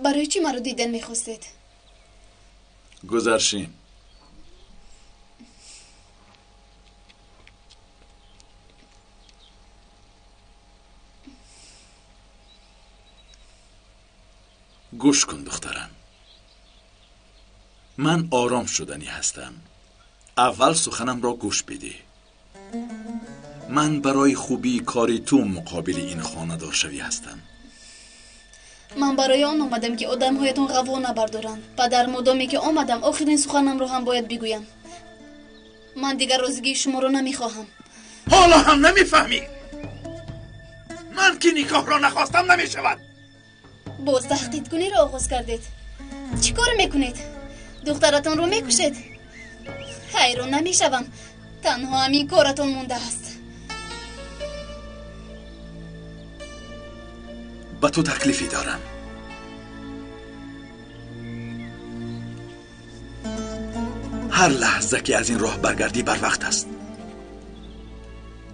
برای چی مرا دیدن میخواستید؟ گذرشین. گوش کن دخترم، من آرام شدنی هستم. اول سخنم را گوش بده. من برای خوبی کاری تو مقابل این خانه‌دار شوی هستم. من برای آن آمدم که آدم‌هایتون غوا نبردارند. و در مدامی که آمدم آخرین سخنم رو هم باید بگویم. من دیگر رازیگی شما رو نمیخواهم. حالا هم نمیفهمی؟ من که نکاح را نخواستم نمیشود. باز تحقیق کنی را آغاز کردید. چی کار میکنید؟ دخترتان رو میکشید؟ حیران نمیشوم. تنها همین کارتان مونده است. با تو تکلیفی دارم. هر لحظه که از این راه برگردی بر وقت است.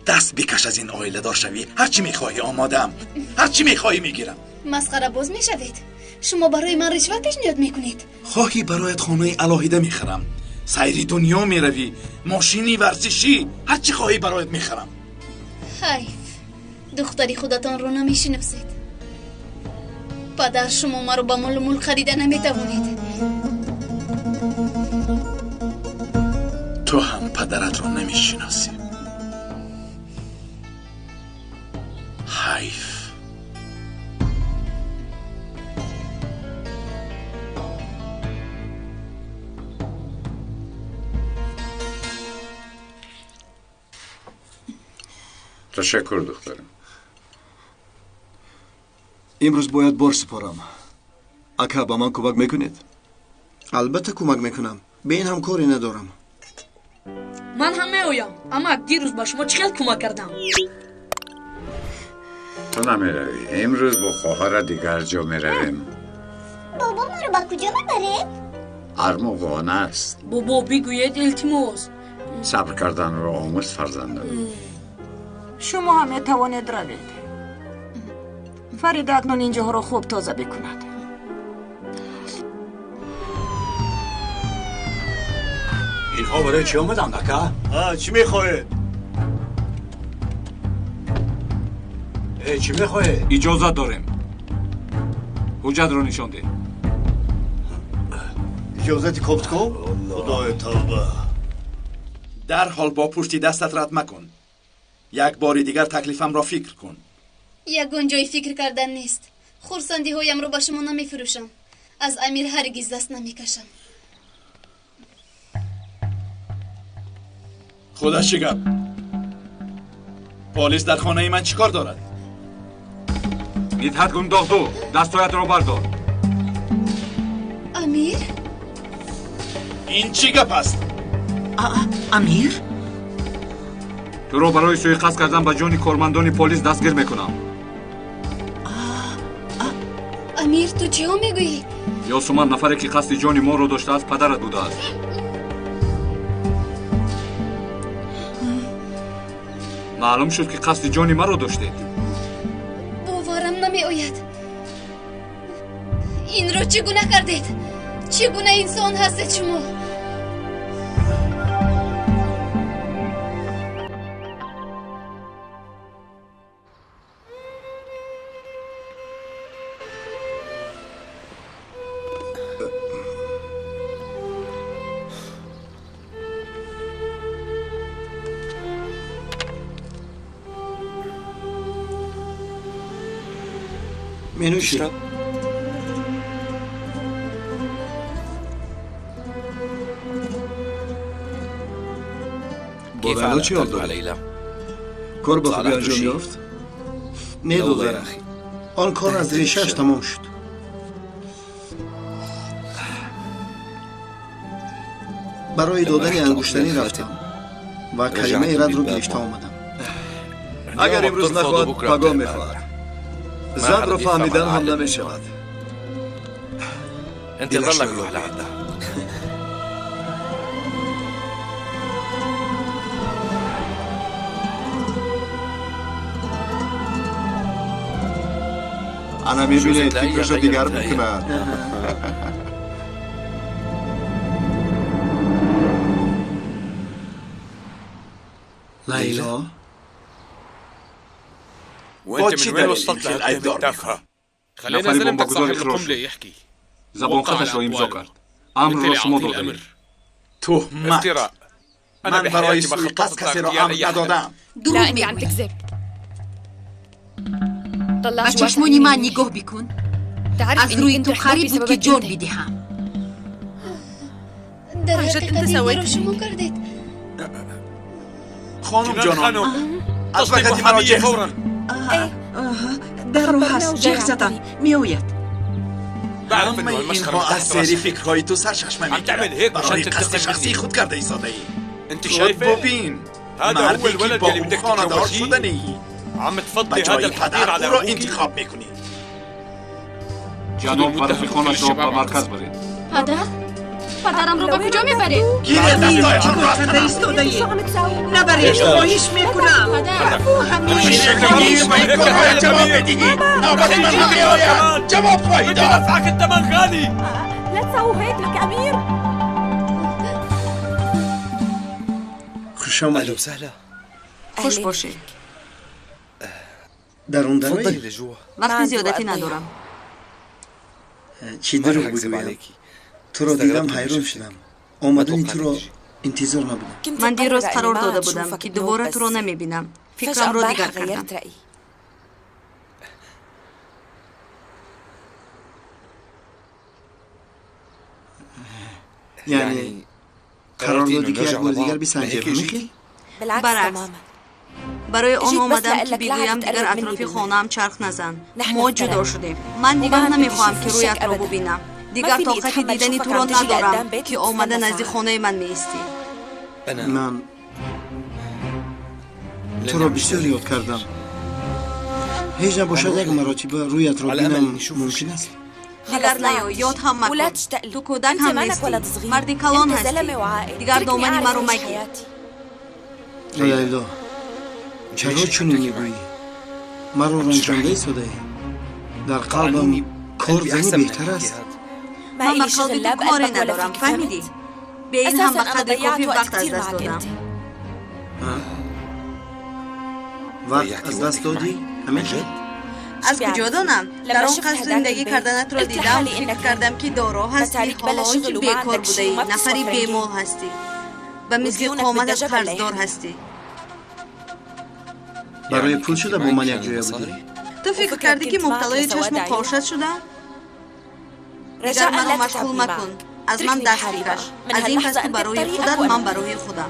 دست بکش از این عائله دار شوی. هرچی میخواهی آمادم. هرچی میخواهی میگیرم. مسخره باز میشوید. شما برای من رشوت پیشنهاد میکنید. خواهی برایت خانه علاهیده میخرم. سیری دنیا میروی. ماشینی ورزشی. هرچی خواهی برایت میخرم. حیف. دختری خودتان رو نمیشناسید. پدر شما ما رو با مال مول خریده نمیتوانید. تو هم پدرت رو نمیشناسی. حیف. تشکر دخترم. امروز باید بار سپارم. اکا با من کمک میکنید؟ البته کمک میکنم. به این هم کاری ندارم. من هم میایم، اما دیروز با شما چقدر کمک کردم. تو نمیروی. امروز با خواهر دیگر جا میرویم. بابا ما رو با کجا میبره؟ ارمغان است. بابا بگوید التماس. صبر کردن را آموز فرزندم. شما هم میتوانید روید. فرید اکنون اینجاها را خوب تازه بکند. اینها برای چی آمدن دکا؟ چی میخواهید؟ چی میخواهید؟ اجازت داریم. حجت را نشان ده. اجازت کبت کن؟ خدای توبه. در حال با پشتی دستت رد مکن. یک بار دیگر تکلیفم را فکر کن. یگان جای فکر کردن نیست. خورسندی هایم رو با شما نمیفروشم. از امیر هرگز دست نمیکشم. خودش چی گفت؟ پلیس در خانه من چیکار دارد؟ میدهد گنداغدو دستایت را بردار. امیر؟ این چی گپ است؟ امیر؟ تو را برای سوی قصد کردن به جان کارمندان پلیس دستگیر میکنم. امیر تو چی ها میگویی؟ یاسومن نفری که قصد جان ما رو داشته است پدرت بوده است. معلوم شد که قصد جان ما رو داشتید. باورم نمی آید. این رو چگونه کردید؟ چگونه انسان هستید شما؟ منوشی. بابا چی حال داری؟ کار با خوبی انجام یافت؟ نه دادر اخی. آن کار از ریشش تمام شد. برای دادن انگشتری رفتم و کلمه ایراد رو گرفته آمدم. اگر امروز نخواهد پگاه میخواهد. زن رو فهمیدن هم نمی شود. انتظر لك روح لعندها. انا میبینید فکرشو دیگر میکنم. لیلا وانت من وين وصلت لهالتهمة التافهة؟ خلينا زلمتك صاحب القنبلة يحكي. زبون خطش رو امضا کرد. امر رو شما دادید. تهمت. من برای سوء کسی را امر ندادم. لا انت عم تكذب. با چشمونی من نگاه بکن. از روی تو خریب بود که جون بدهم. در حقیقت این کار شما کردید. خانم جانم از وقتی مراجع فورا. در رو هست جیغ زدن میآید. همه اینها از سری فکرهای تو سرشخم میگیرد. برای قصد شخصی خود کرده ایستاده ای. خود ببین مردی که با اون خاندار شدنی به جای پدر او را انتخاب میکنی. جناب فرخی خانش را به مرکز برید. پدر؟ پدرم رو به کجا میبرید؟ گیره دستایتان را کرده ایستاده ای. نبرید خواهش میکنم. پدر همیشه میگی با این کارهای جواب بدهی. نوبت من میآید. جواب خواهی داد. دفعك الثمن غالي. لا تسووا هيك لك امير. خوش آمدید. وسهلا. خوش باشه. درون دروی؟ لجوا. وقت زیادتی ندارم. چی دروغ بگویم؟ تو رو دیدم حیران شدم. آمدنی تو رو انتظار نبودم. من دیروز قرار داده بودم که دوباره تو رو نمیبینم. فکرم رو دیگر کردم. یعنی قرار دادی که یک بار دیگر بسنجه میخی؟ برعکس برای آن آمدم که بگویم دیگر اطراف خانه‌ام چرخ نزن. ما جدا شدیم. من دیگر نمیخواهم که رویت را ببینم. دیگر طاقت دیدنی تو را ندارم که آمده نزدیک خانه من میستی. من تو را بسیار یاد کردم. هیچ نباشد یک مراتب رویت را بینم ممکن است؟ دیگر نیا یاد هم مکن. تو کودک هم نیستی. مردی کلان هستی. دیگر دامنی مرا مگیر. لیلا چرا چنین میگویی؟ مرا رنجانده ایستاده ای. در قلبم کار زنی بهتر است. من با قلبی تو کاری ندارم. فهمیدی؟ به این هم به قدر کافی وقت از دست دادم. وقت از دست دادی؟ همیشه؟ از کجا دانم؟ در آن قصد زندگی کردنت را دیدم. فکر کردم که دارا هستی. حالا که بیکار بوده ای. نفری بیمال هستی. به مثل قامتت قرضدار هستی. برای پول شده با من یک جای بودی؟ تو فکر کردی که مبتلای چشم خورشید شدم؟ دیگر منو مشغول مکن. از من دست بکش. از این پس تو برای خودت، من برای خودم.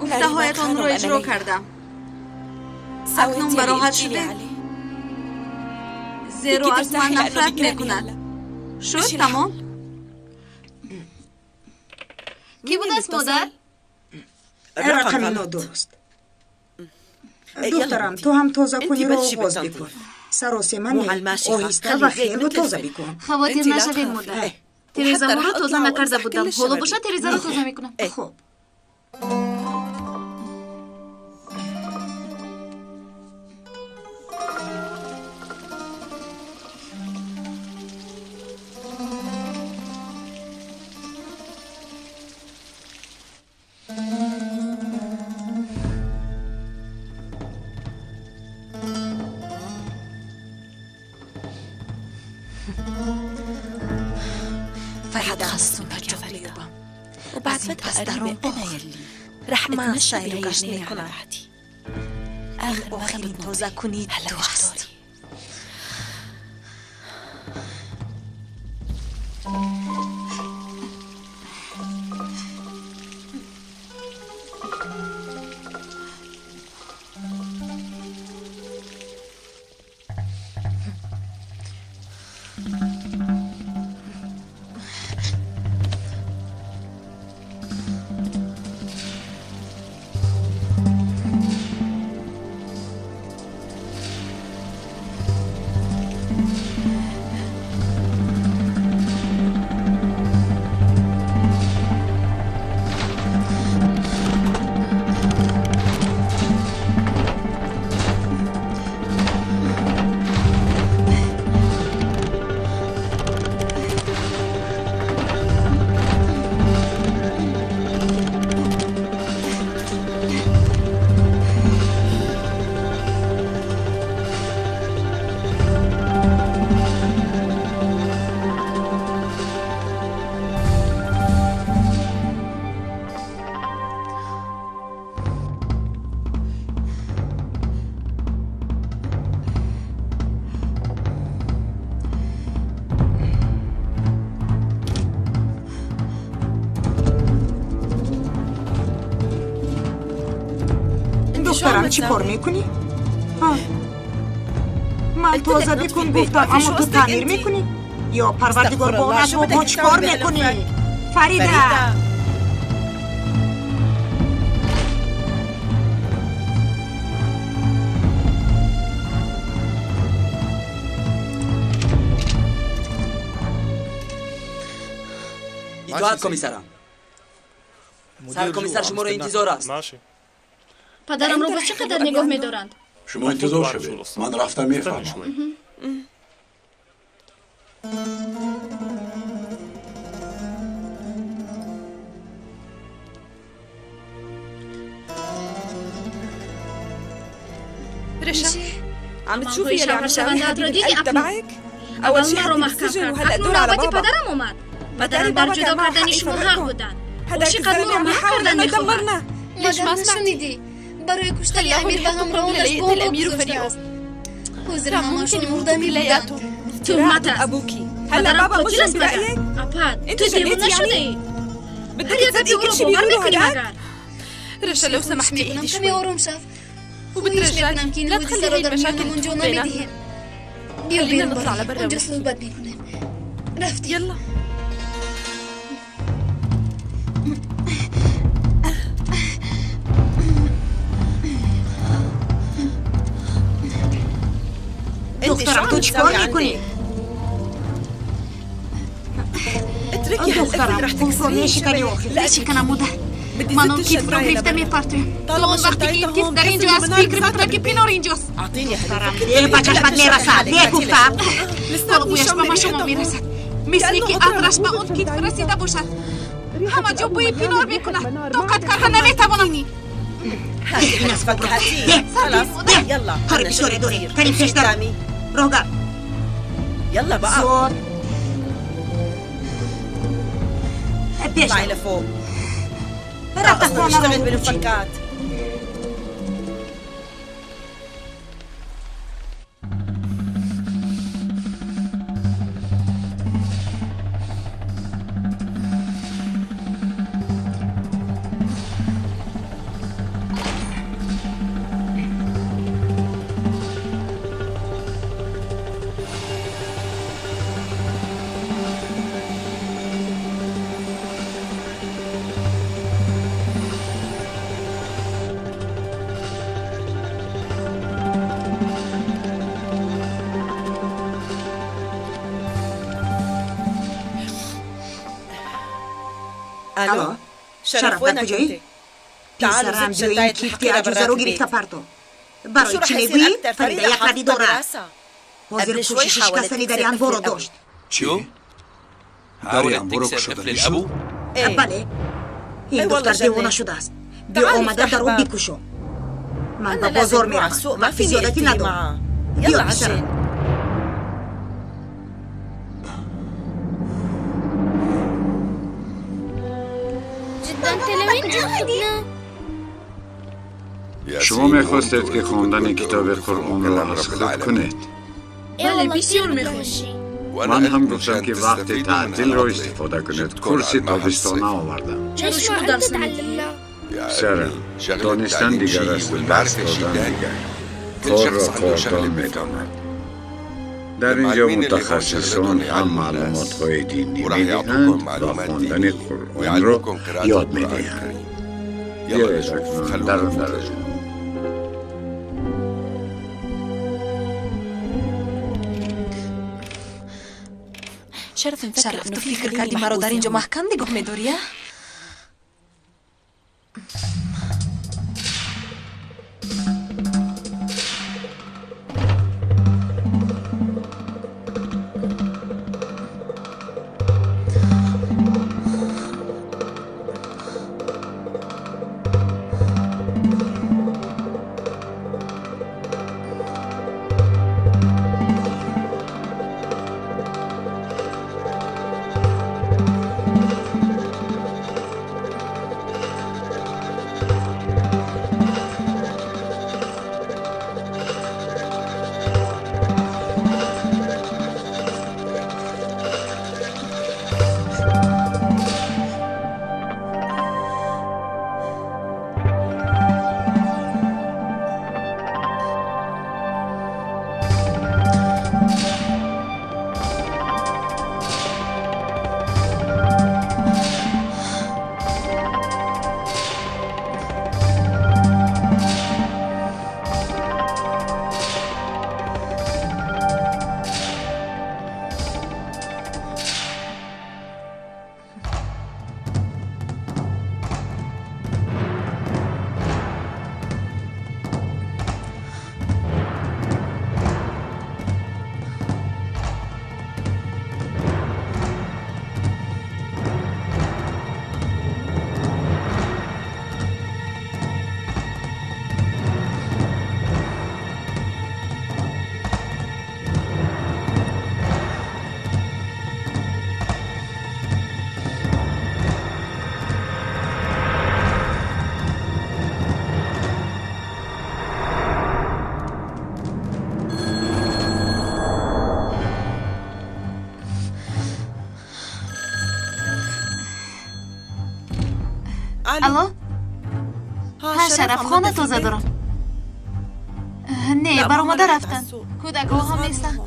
گفته‌هایتان را اجرا کردم. اکنون به راحت شده؟ زیرا از من نفرت میکند. شد تمام؟ کی بود است مادر؟ رقم نادرست. دخترم تو هم تازه کنی رو آغاز بکن. سراسی من آهسته و خیر رو تازه بکن. خواطر نشوید مادر. تریزا ما رو تازه نکرده بودم. حالا باشه تریزا رو تازه میکنم. خب فريد خاصة برجع فريدة وبعد فترة قريبة أنا يلي رح أتمشى بهالجنينة على راحتي آخر ما خليت توزا كوني هلا وجدتي دخترم چی کار میکنی؟ من تازه بکن گفتم اما تو تعمیر میکنی؟ یا پروردگار با نجوا با چی کار میکنی؟ فریده اطاعت کمیسرم. سر کمیسر شما رو انتظار است. پدرم رو به چقدر نگاه می‌دارند؟ شما انتظار شده. من رفتم میفهمم. رشا عم تشوفي اللي عم يسوي حبيبة تبعك؟ أول شيء مرة محكم كان أكلوا نوبتي پدرم اومد. پدرم در جدا کردن شما حق بودن. چقدر مرا محک کردن میخواهد. مادر نشنیدی؟ برای کشتن امیر به همراه اونش بمب گذاشته است. حضور هماشون مرده میبودن. تهمت است. پدرم قاتل است مگر؟ اپاد تو دیوانه شده ای؟ هر یک دیو رو باور میکنی مگر؟ رشا لو سمحتي اهدي شوي آروم شاف وبترجاك لا تخلي هاي المشاكل تدخل بينا خلينا نطلع لبرا اونجا صوبات میکنیم رفتي يلا دخترم تو چیکار میکنی؟ اتركي دخترم بوفوني شکلی آخر ليش كان مده منو كيف رو گرفته میپرتیم تو اون وقتی که کیف در اینجاست فکر بترکی پینور اینجاست دخترم دیگه بچهش بد میرسد دیگه گفتم قلبویش به ما شما میرسد مثلی که عطرش به اون کیف رسیده باشد همه جو بوی پینور میکنه طاقت کردن نمیتوانم این از فکر خلاص يلا هربي بسرعة دوري كريم پیش در روغا يلا بقى زود پیش اطلعي لفوق رفت خوانا اشتغل بالمفكات الو شرف در کجایی؟ پیسرم جوی این کیفتی عجوزه رو گرفته پرتو برای چی میگویی؟ فریده یک ردی داره حاضر کوششش کسانی در انبارو داشت چی؟ در انبارو کشدنی شد؟ بله این دختر دیوانه شده است بیا آمده در او بکشو من به بازار میرم وقتی زیادتی ندارم بیا پیسرم شما میخواستید که خواندن کتاب قرآن را از خود کنید؟ بله بسیار میخوشی من هم گفتم که وقت تعطیل را استفاده کنید کرسی تابستانه آوردم چرا درس میدی؟ سرم دانستن دیگر است و درس دادن دیگر کار را کاردان میداند در اینجا متخصصان هم معلومات های دینی میدهند و خواندن قرآن را یاد میدهند بیایید اکنون در آن درجه شرف نفكر انه في فكرة مرة دارين جو محكم دي قوم دوريا الو ها شرف خانه تازه دارم نه برا مادر رفتن کودک ها هم نیستن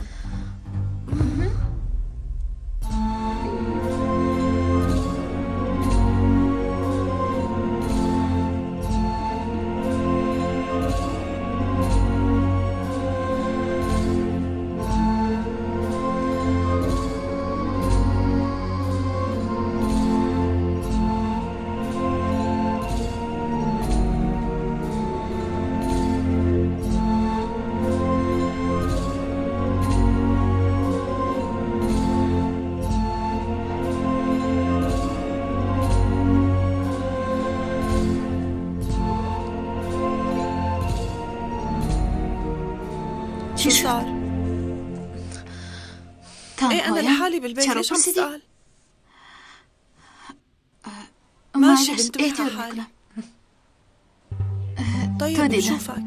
شو صار؟ ايه انا لحالي بالبيت ليش عم تسأل؟ ماشي بنت روحي حالي طيب بشوفك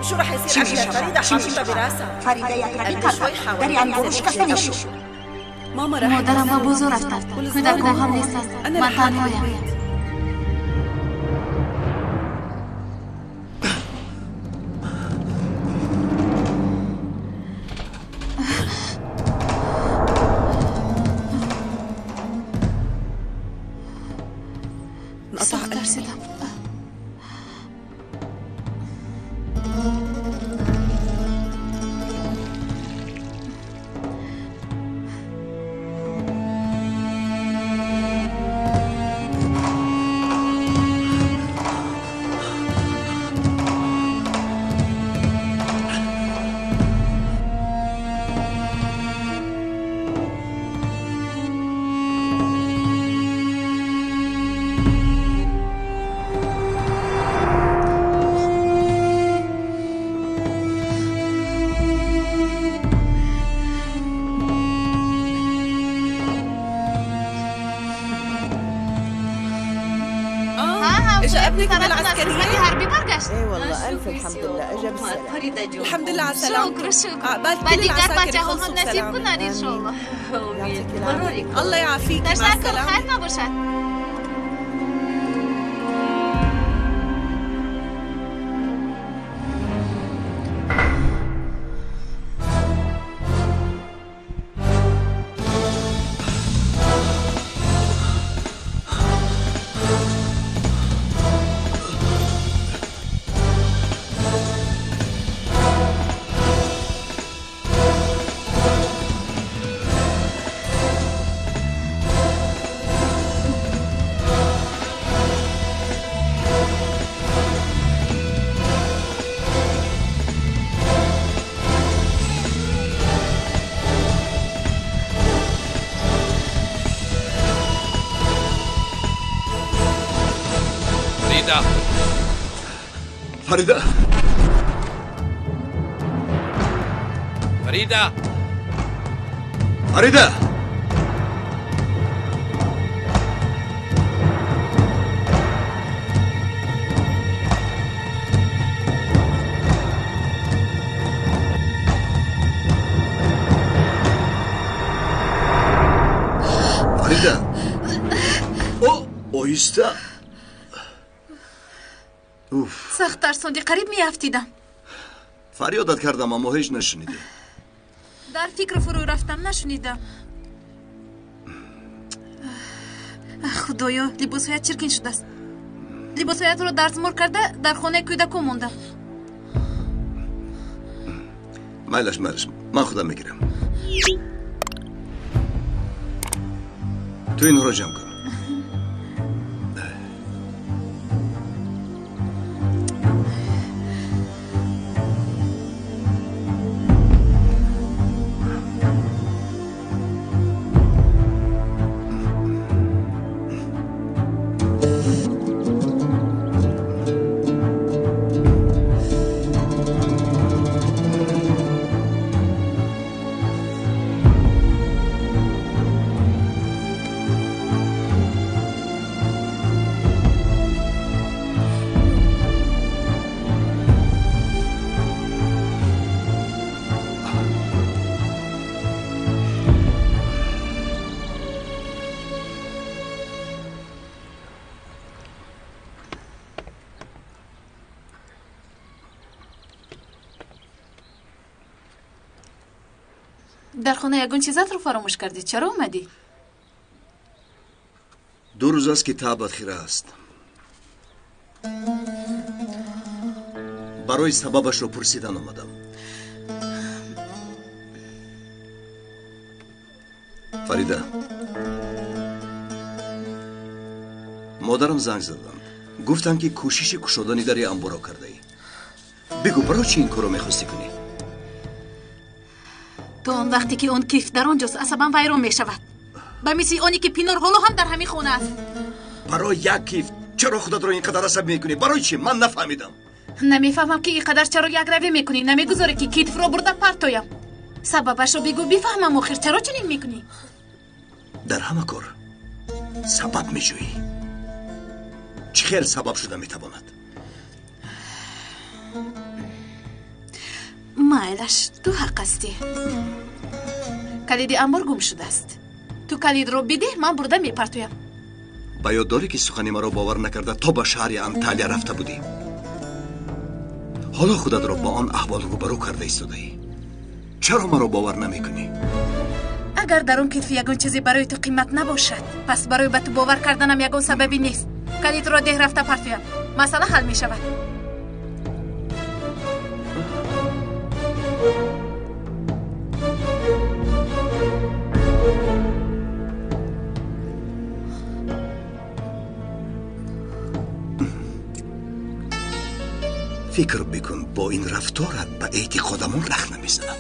شو رح يصير عندها فريدة حاططها براسها فريدة يتركها داري عن بروش كفتنشو ماما رح مادرم با بزرگ رفتن کودک ها هم نیستن من تنهایم سخت ترسیدم اجا ابنك من العسكرية؟ حربي برگشت. ايه والله الف الحمد لله اجا بالسلامة. الحمد لله على السلامة. عقبال كل العساكر يخلصوا نصيب كنا ان شاء الله. الله يعافيك. در شب خیر نباشد. فريدة فريدة فريدة فريدة اویستا سخت ترسوندی قریب میافتیدم فریادت کردم اما هیچ نشنیدی در فکر فرو رفتم نشنیدم خدایا لباسهایت چرکین شده است لباسهایت رو درزمور کرده در خانه کودکو مونده مالش من خودم میگیرم تو این رو جمع کن در خونه یگون چیزات رو فراموش کردی. چرا اومدی؟ 2 روز است که تابت خیره است. برای سببش رو پرسیدن آمدم. فریده، مادرم زنگ زدن، گفتن که کوشش گشودن در انبار را کرده ای. بگو برای چی این کارو میخواستی کنی؟ تو اون وقتی که اون کیف در آنجاست عصبم ویران میشود. به مثل اونی که پینار هولو هم در همین خونه است. برای یک کیف چرا خودت رو اینقدر عصبی میکنی؟ برای چی؟ من نفهمیدم. نمیفهمم که اینقدر چرا یک روی میکنی. نمیگذاری که کیف رو برده پرتویم. سببش رو بگو بفهمم آخر چرا چنین میکنی؟ در همه کار سبب میجویی. چه خیلی سبب شده میتواند؟ مایلش تو حق استی. کلید انبار گم شده است. تو کلید رو بده من برده میپرتویم. با یاد داری که سخنی مرا باور نکرده تا به شهر انطالیا رفته بودی. حالا خودت را با آن احوال روبرو کرده ایستاده ای. چرا مرا باور نمیکنی؟ اگر در اون کیف یگون چیزی برای تو قیمت نباشد پس برای به تو باور کردنم یگون سببی نیست. کلید رو ده رفته پرتویم. مسئله حل می شود. فکر بکن با این رفتارت به اعتقادمون رخ نمیزند.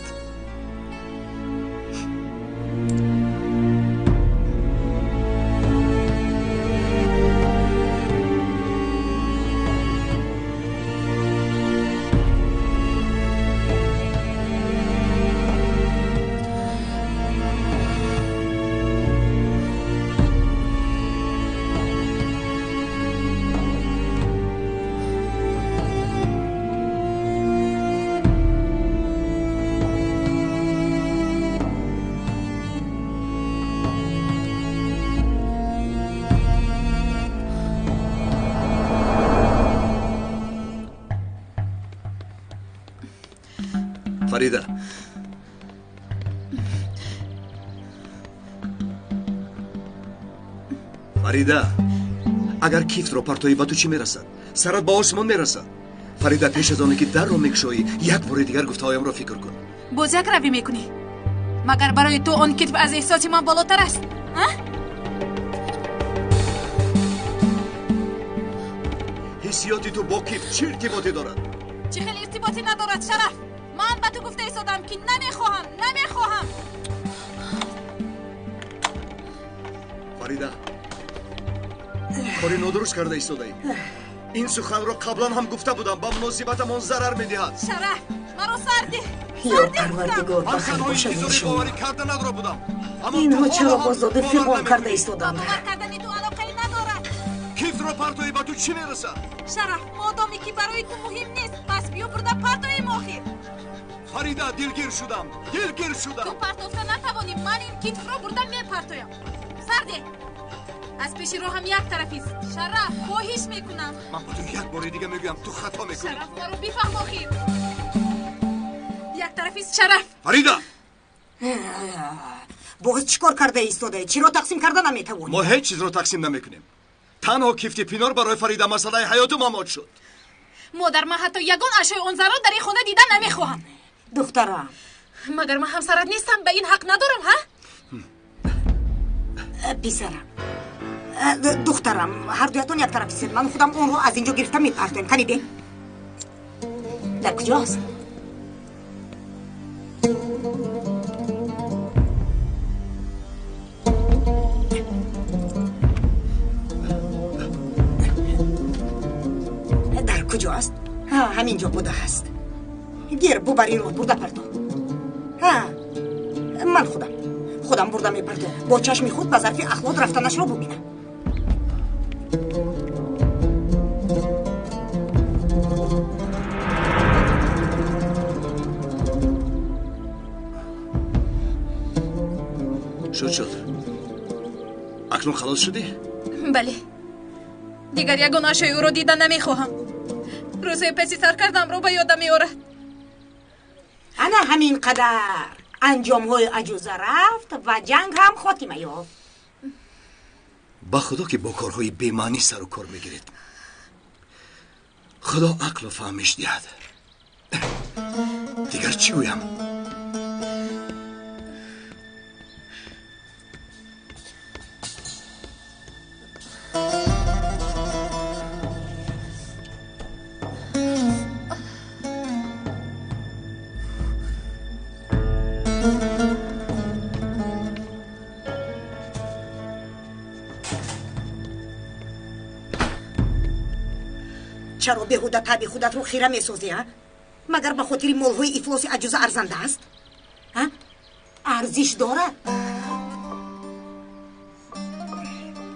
فریده، فریده، اگر کیف رو پرتویی به تو چی میرسد؟ سرت با آسمان میرسد. فریده، پیش از آنی که در رو میکشایی یک بار دیگر گفته هایم رو فکر کن. باز یک روی میکنی. مگر برای تو آن کیف از احساس من بالاتر است؟ حسیاتی تو با کیف چه ارتباطی دارد؟ چه خیلی ارتباطی ندارد شرف. من به تو گفته ایستادم که نمیخواهم. فریده، کاری نادرست کرده ایستاده ای. این سخن رو قبلا هم گفته بودم با مناسبتمون ضرر میدهد. شرف مرا سردی یا پروردگار بخیر باشد این شما. باوری کرده نداره بودم. اینها چرا بازداد فیقان کرده ایستادند؟ باور کردنی تو علاقه ندارد. کیف رو پرتویی به تو چی میرسد؟ شرف مادامی که برای تو مهم نیست پس بیا برده پرتوی ماخیر. فریده، دلگیر شدم. تو پرتوفته نتوانی. من این کیف رو برده میپرتویم. سرده از پیش رو هم یک طرفیست. شرف خواهش میکنم. من با تو یک بار دیگه میگم تو خطا میکنی. شرف ما رو بفهم آخیر. یک طرفیست شرف. فریده، باز چیکار کرده ایستاده؟ چی رو تقسیم کرده نمیتوانی؟ ما هیچ چیز رو تقسیم نمیکنیم. تنها کیفت پینار برای فریده مسئله حیات و ممات شد. مادر من حتی یگان اشای اون ذره در این خونه دیدن نمیخواهم. دخترم، مگر من همسرت نیستم؟ به این حق ندارم ها؟ پسرم، دخترم، هر دویتون یک طرفیستید. من خودم اون رو از اینجا گرفتم میپرتم. کنیده؟ در کجاست؟ در کجاست؟ همینجا بوده هست. گیر ببری رو برده پرتو. من خودم برده میپرتو. با چشم خود به ظرفی اخلاق رفتنش رو ببینم. شد اکنون خلاص شدی؟ بله. دیگر یگان اشای او رو دیدن نمیخواهم. روزی پسی سر کردم رو به یادم میارد. انا همین قدر انجام‌های عجوزه رفت و جنگ هم خاتمه یافت. با خدا که با کارهای بی‌معنی سر و کار میگیرید. خدا عقل و فهمش دهد. دیگر چی گویم؟ چرا بهوده طبع خودت رو خیره میسازی؟ مگر به خاطر مالهای افلاس عجوزه ارزنده است؟ ارزش دارد.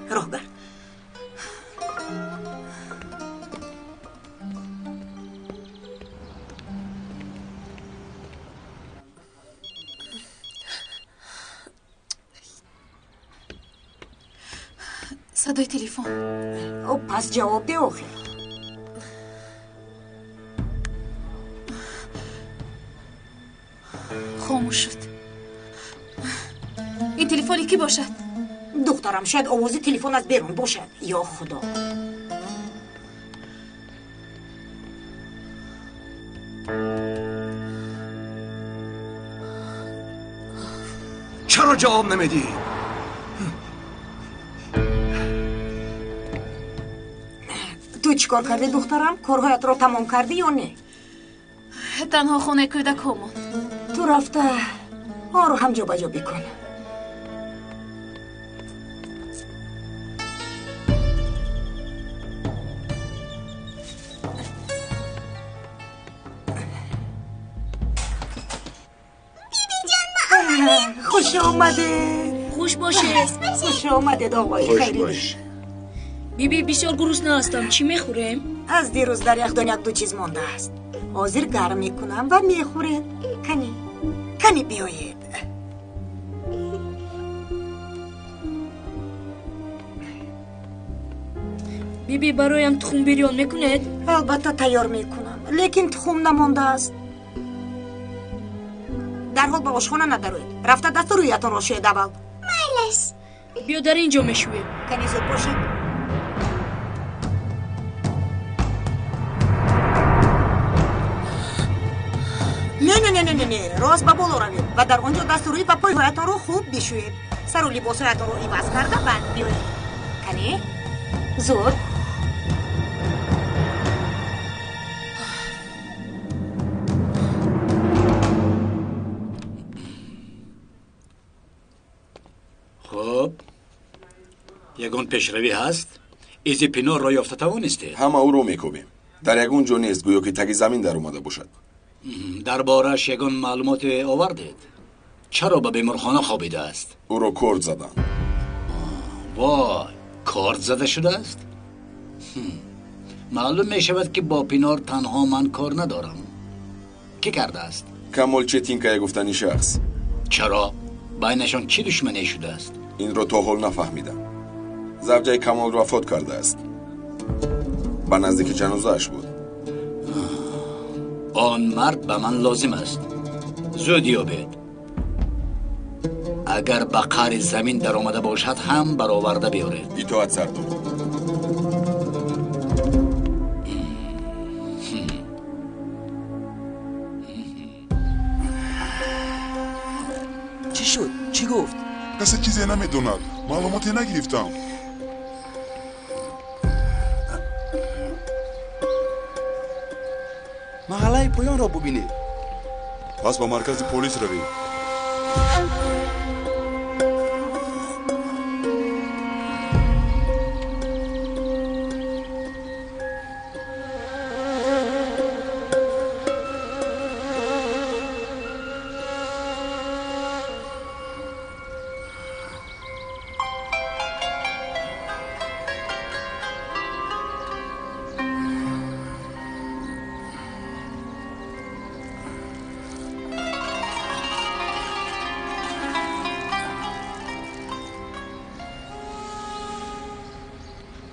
راه بر. صدای تلفن. او پس جواب ده آخر. خاموش شد. این تلفنی کی باشد؟ دخترم شاید آواز تلفن از بیرون باشد. یا خدا. چرا جواب نمیدی؟ تو چیکار کردی دخترم؟ کارهایت را تمام کردی یا نه؟ تنها خونه کودک همون. تو رفته آن رو هم جا بجا بکن. خوش آمده. خوش باشه. خوش آمده آقای خیری. بیبی بسیار گرسنه هستم. چی میخوریم؟ از دیروز در یخدان یک دو چیز مانده است. حاضر گرم میکنم و میخورید. کنی بیایید. بیبی برایم تخم بریان میکنید؟ البته تیار میکنم لیکن تخم نمانده است. در حال به آشخانه ندارید. رفته دست رویتان را شوید اول. مایلش. بیا در اینجا میشویم. کنی زود باشید. نه راست به بالا روید و در آنجا دست روی و پایهایتان رو خوب بشویید. سر و لباسهایتان رو عوض کرده بعد بیایید. کنی زود. خب یگان پیشروی هست. ایزی پینار را یافته توانسته؟ همه او رو میکوبیم. در یگان جو نیست گویا که تگی زمین در اومده باشد. دربارش یگان معلومات آوردید؟ چرا به بیمارخانه خوابیده است؟ او رو کرد زدن. وای، کارد زده شده است؟ معلوم می شود که با پینار تنها من کار ندارم. کی کرده است؟ کمال چتینکا گفتنی شخص. چرا؟ بینشان چی دشمنی شده است؟ این رو تا حال نفهمیدم. زوجه کمال را فوت کرده است. به نزدیک جنازه‌اش بود. آن مرد به من لازم است. زود یابید. اگر به قعر زمین در آمده باشد هم برآورده بیارید. اطاعت سردار. چی شد؟ چی گفت؟ کسی چیزی نمیدوند. معلوماتی نگرفتم. محله پایان را ببینید. پس با مرکز پلیس روید.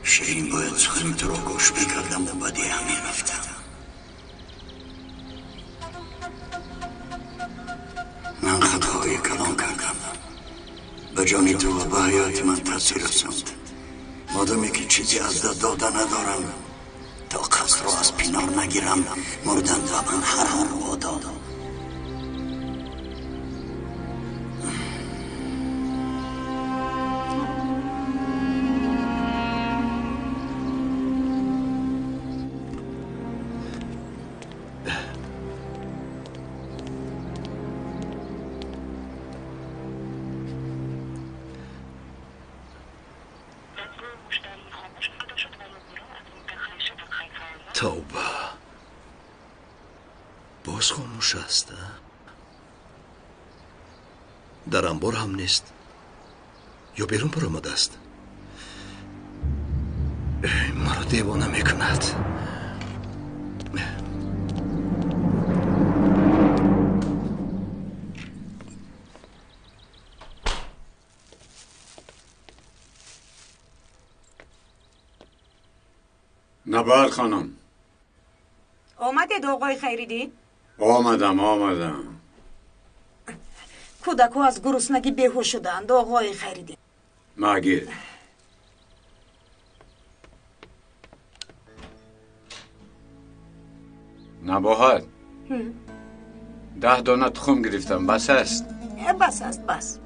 شیرین باید سخن تو رو گوش میکردم و بعدی همین رفتم. من خود به جان تو و به حیات من تاثیر رسوند. مادامی که چیزی از دست داده ندارم تا قصد رو از پینار نگیرم مردن و من هر رو دادم. توبه باز خاموش است. در انبار هم نیست یا بیرون پر آمده است. مرا دیوانه میکند. نبرد خانم. آمدید آقای خیریدی؟ آمدم. کودکو از گرسنگی بیهوش شدند آقای خیریدی. مگه نباید 10 دانه تخم گرفتم. بس است. بس.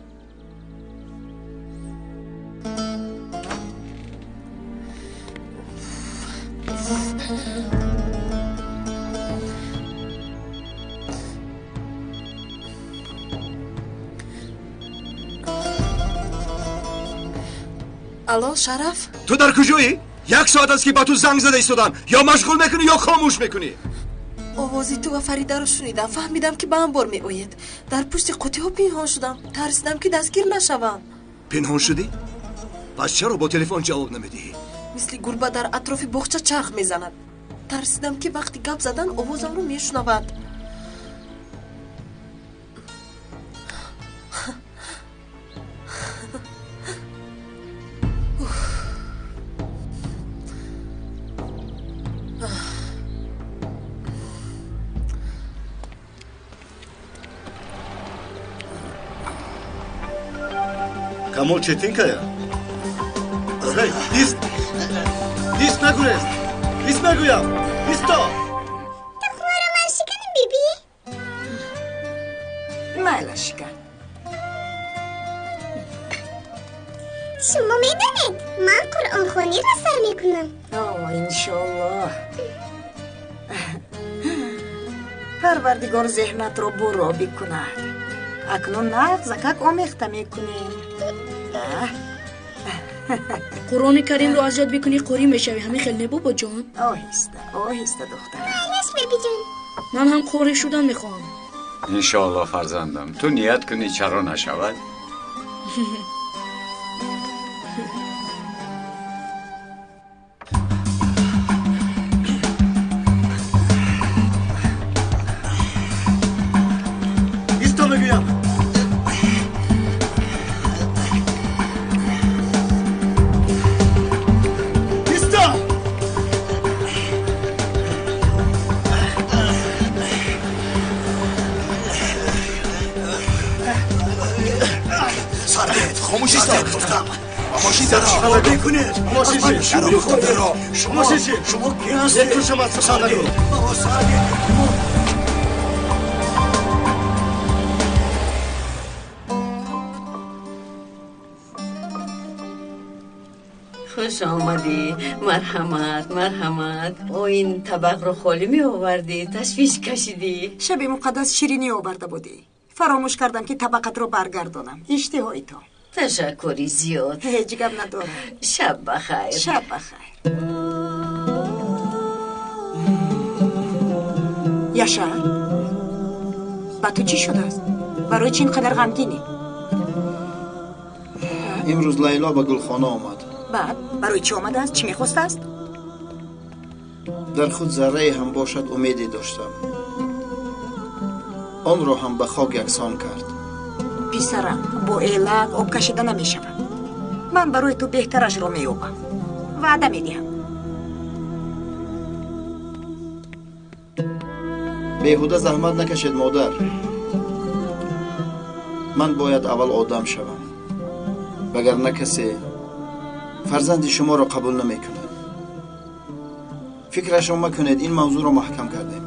الو شرف، تو در کجایی؟ 1 ساعت است که با تو زنگ زده ایستادم. یا مشغول میکنی یا خاموش میکنی. آوازی تو و فریده رو شنیدم. فهمیدم که به انبار می آید. در پشت قوطی ها پنهان شدم. ترسیدم که دستگیر نشوم. پنهان شدی؟ پس چرا با تلفن جواب نمیدی؟ مثل گربه در اطراف باغچه چرخ میزند. ترسیدم که وقتی گپ زدن آوازم رو میشنود. کامل چتین کیا؟ دیست نگویست. دیست نگویم. دیستا. تخمارو من شکنم بیبی؟ مالا شکن. شما میدونید من قرآن خوانی را سر میکنم. انشالله. پروردگار ذهنت رو برو بکند. اکنون زکک آمیخته میکنیم. قرآن کریم رو از یاد بکنی قری میشوی. همین خیلی نه بابا جان. آهسته دخترم. بایش بیبی جان. من هم قری شدن میخوام. انشاءالله فرزندم. تو نیت کنی چرا نشود؟ ایستا میگویم. خاموشی ساعت خاموشی ساعت شما بکنید. شما کی هستید؟ تو شما ساعت نگو. خوش آمدی. مرحمت. او این طبق رو خالی می آوردی. تشویش کشیدی. شب مقدس شیرینی آورده بودی. فراموش کردم که طبقت رو برگردانم. اشتهای تو. تشکری زیاد. هیچ گپ نداره. شب بخیر. یاشا با تو چی شده است؟ برای چی اینقدر غمگینی؟ امروز لیلا به گلخانه آمد. بعد برای چی آمده است؟ چی میخواست است؟ در خود ذره هم باشد امیدی داشتم. آن را هم به خاک یکسان کرد. پسرم با علت آب کشیده نمیشود. من برای تو بهترش را مییابم. وعده میدهم. بیهوده زحمت نکشید مادر. من باید اول آدم شوم. وگرنه کسی فرزند شما را قبول نمی کند. فکرش را مکنید، این موضوع را محکم کردیم.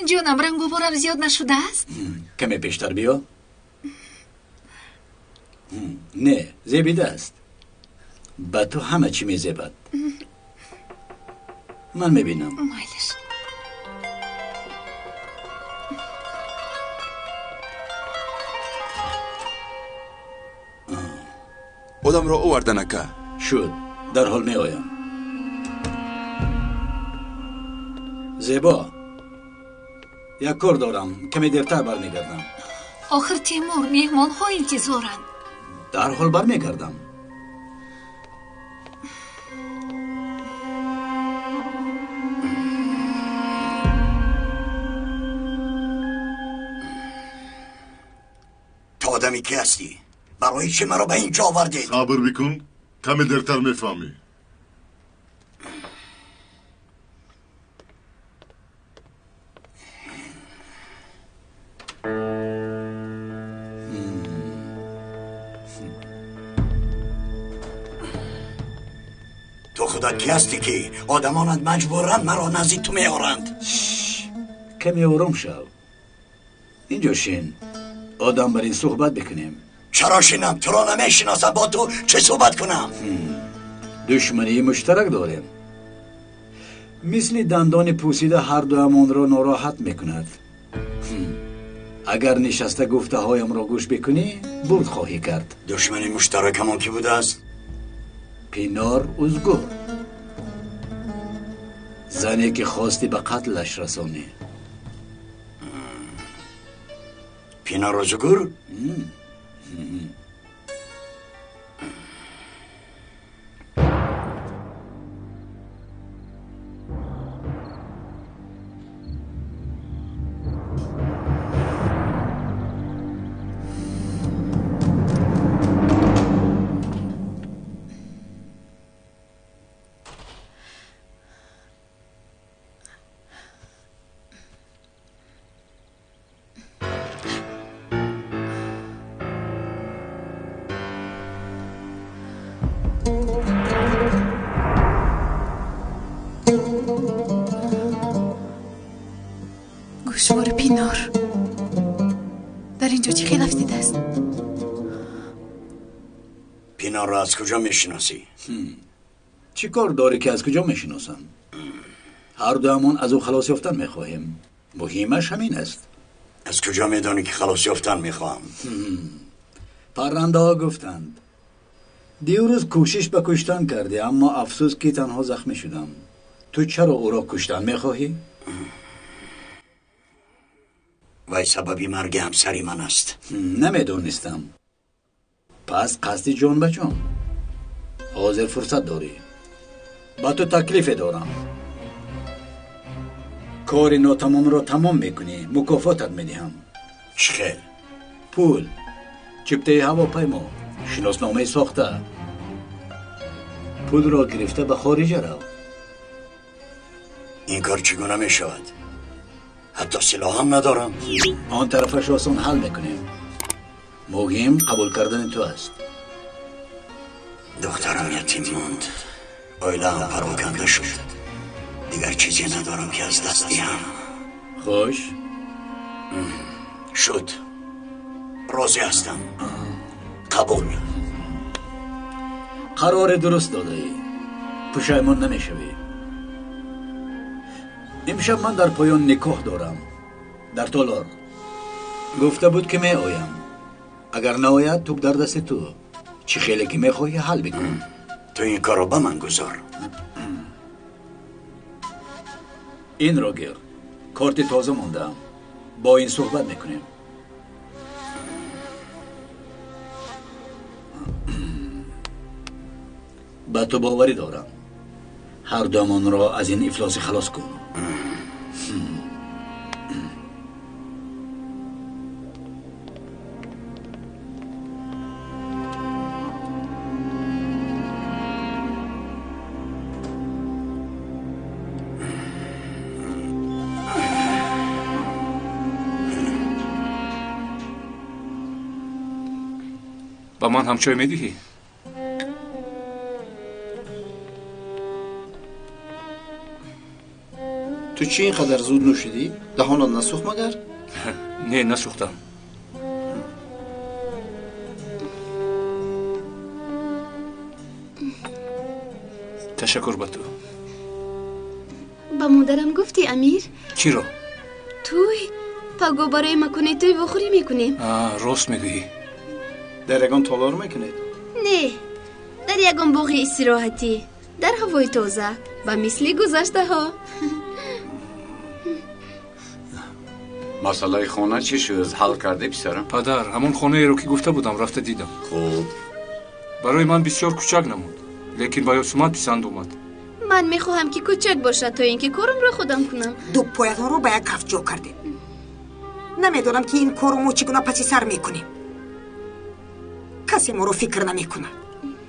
جونم رنگ و بارم زیاد نشده است؟ کمی پیشتر بیا. نه زیبیده است. با تو همه چی میزیبد. من میبینم. مایلش. آدم را آوردن که شد در حال می آیم. زیبا یک کار دارم، کمی دیرتر برمیگردم. آخر تیمور میهمان ها انتظارند. در حال برمیگردم. تو آدمی که هستی؟ برای چی مرا به اینجا آوردید؟ صبر بکن، کمی دیرتر میفهمی. تو خودت کی هستی که آدمانت مجبورن مرا نزدیک تو میارند؟ کمی آروم شو. اینجا شین، آدم بر این صحبت بکنیم. چرا شینم؟ تو را نمیشناسم، با تو چه صحبت کنم؟ دشمنی مشترک داریم. مثل دندان پوسیده هر دو امان را ناراحت میکند. اگر نشسته گفته هایم را گوش بکنی برد خواهی کرد. دشمنی مشترک همان کی بوده است؟ پینار اوزگور، زنی که خواستی به قتلش رسانی. پینار اوزگور؟ گوشوار پینار در اینجا چی خلاف دیده است؟ پینار را از کجا میشناسی؟ چی کار داری که از کجا میشناسم؟ هر دو همون از او خلاص یافتن میخواهیم. مهمش همین است. از کجا میدانی که خلاص یافتن میخواهم؟ پرنده ها گفتند. دیروز کوشش به کشتن کرده، اما افسوس که تنها زخمی شدم. تو چرا او را کشتن میخواهی؟ وای سببی مرگ همسری من است. نمیدونستم. پس قصدی جان به جان. حاضر فرصت داری. با تو تکلیف دارم. کار ناتمام را تمام میکنی، مکافاتت میدهم. چه؟ پول، چپته هواپیما، شناسنامه ساخته. پول را گرفته به خارج رو. این کار چگونه میشود؟ حتی سلاح هم ندارم. آن طرفش آسان حل میکنیم. مهم قبول کردن تو است. دخترم یتیم موند، آیله هم پراکنده شد. دیگر چیزی ندارم که از دست دیم. خوش شد. راضی هستم. قبول. قرار درست داده ای. پشیمان نمیشوی. امشب من در پایان نکاح دارم، در تالار. گفته بود که می آیم. اگر ناید توپ در دست تو. چی خیلی که می خواهی حل بکن. تو این کار رو به من گذار. این را گیر. کارت تازه موندم. با این صحبت میکنیم. با تو باوری دارم. هر دومان را از این افلاسی خلاص کن. با من هم چای میدهی؟ تو چی اینقدر زود نوشیدی؟ دهانت نسوخت مگر؟ نه نسوختم. تشکر به تو. با مادرم گفتی امیر؟ چی رو؟ توی پاگو برای مکنه توی بخوری میکنیم. راست میگویی. در یگان تالار میکنید؟ نه، در یگان باغی استراحتی، در هوای تازه و مثل گذشته ها. مسئله خانه چی شد؟ حل کرده پسرم؟ پدر همون خانه ای رو که گفته بودم رفته دیدم. خوب. برای من بسیار کوچک نمود، لیکن با یاسمن پسند اومد. من میخواهم که کوچک باشد تا اینکه کارم رو خودم کنم. دو پایتان رو به یک کف جا کردیم. نمیدونم که این کارو ما چگونه پسی سر میکنیم. کسی ما رو فکر نمیکنه.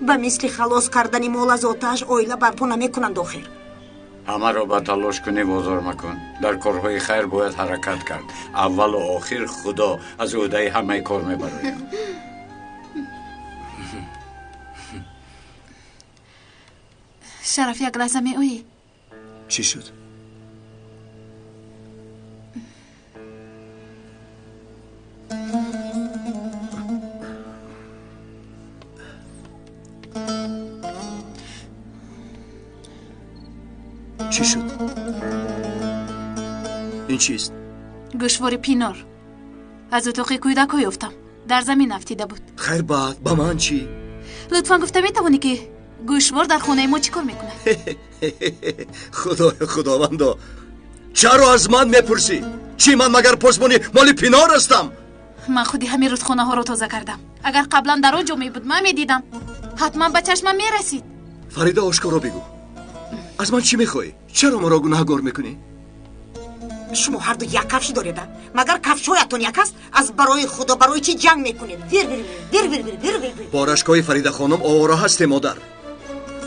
به مثل خلاص کردن مال از آتش اویله برپا نمیکنند آخر. همه رو به تلاش کنی بازار مکن. در کارهای خیر باید حرکت کرد. اول و آخر خدا از عهده همه کار میبره. شرف یک لحظه می اویی؟ چی شد؟ چی شد؟ این چیست؟ گوشوار پینار از اتاق کودک یافتم. در زمین افتیده بود. خیر بعد با من چی؟ لطفا گفته میتوانی که گوشوار در خانه ما چی کار میکنه؟ خداوندا چرا از من میپرسی؟ چی من مگر پاسبانی مال پینار هستم؟ من خودی همین روز خانه ها رو تازه کردم. اگر قبلا در آنجا می بود من میدیدم حتما به چشمم میرسید. فریده آشکارا بگو، از من چی میخوای؟ چرا ما را گناهگار میکنی؟ شما هر دو یک کفش دارید مگر کفشایتون یک است؟ از برای خدا برای چی جنگ میکنید؟ ویر بارشگاه فریده خانم آواره هست مادر.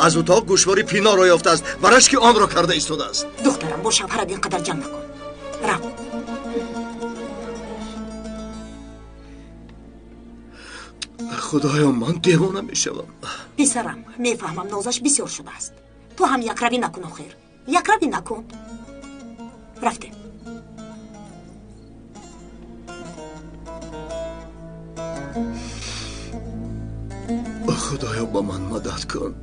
از اتاق گوشواری پینا را یافته است و رشک آن را کرده ایستاده است. دخترم با شوهرت اینقدر جنگ نکن. رو. خدایا من دیوانه میشوم. پسرم میفهمم نازش بسیار شده است. تو هم یک روی نکن آخر. یک روی نکن. رفته. خدایا با من مدد کن.